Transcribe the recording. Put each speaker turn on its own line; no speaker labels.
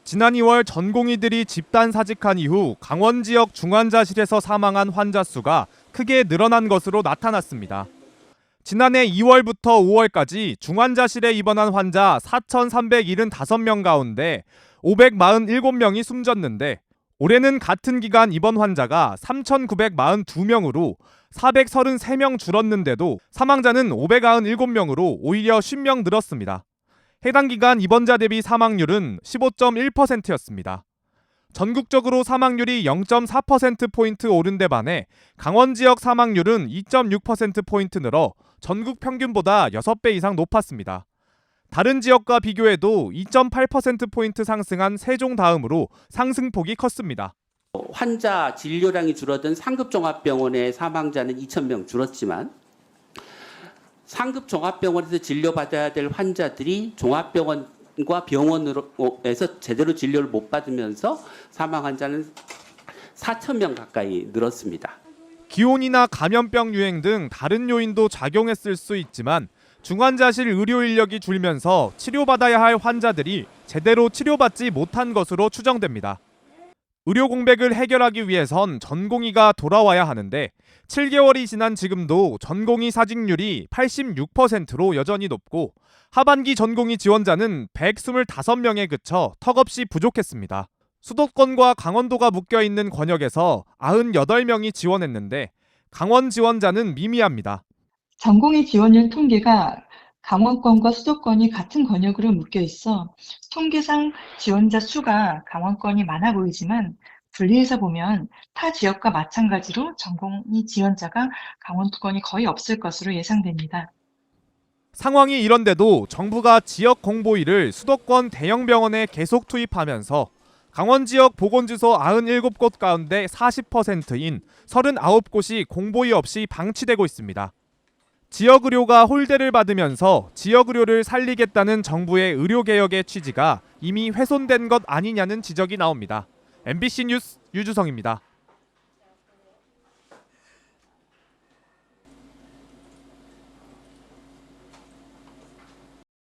지난 2월 전공의들이 집단 사직한 이후 강원 지역 중환자실에서 사망한 환자 수가 크게 늘어난 것으로 나타났습니다. 지난해 2월부터 5월까지 중환자실에 입원한 환자 4,375명 가운데 547명이 숨졌는데 올해는 같은 기간 입원 환자가 3,942명으로 433명 줄었는데도 사망자는 597명으로 오히려 50명 늘었습니다. 해당 기간 입원자 대비 사망률은 15.1%였습니다. 전국적으로 사망률이 0.4%포인트 오른 데 반해 강원 지역 사망률은 2.6%포인트 늘어 전국 평균보다 6배 이상 높았습니다. 다른 지역과 비교해도 2.8%포인트 상승한 세종 다음으로 상승폭이 컸습니다.
환자 진료량이 줄어든 상급종합병원의 사망자는 2,000명 줄었지만 상급 종합병원에서 진료받아야 될 환자들이 종합병원과 병원에서 제대로 진료를 못 받으면서 사망 환자는 4,000명 가까이 늘었습니다.
기온이나 감염병 유행 등 다른 요인도 작용했을 수 있지만 중환자실 의료 인력이 줄면서 치료받아야 할 환자들이 제대로 치료받지 못한 것으로 추정됩니다. 의료 공백을 해결하기 위해선 전공의가 돌아와야 하는데 7개월이 지난 지금도 전공의 사직률이 86%로 여전히 높고 하반기 전공의 지원자는 125명에 그쳐 턱없이 부족했습니다. 수도권과 강원도가 묶여있는 권역에서 98명이 지원했는데 강원 지원자는 미미합니다.
전공의 지원율 통계가 강원권과 수도권이 같은 권역으로 묶여 있어 통계상 지원자 수가 강원권이 많아 보이지만 분리해서 보면 타 지역과 마찬가지로 전공의 지원자가 강원권이 거의 없을 것으로 예상됩니다.
상황이 이런데도 정부가 지역 공보위를 수도권 대형 병원에 계속 투입하면서 강원 지역 보건주소 97곳 가운데 40%인 39곳이 공보위 없이 방치되고 있습니다. 지역의료가 홀대를 받으면서 지역의료를 살리겠다는 정부의 의료개혁의 취지가 이미 훼손된 것 아니냐는 지적이 나옵니다. MBC 뉴스 유주성입니다.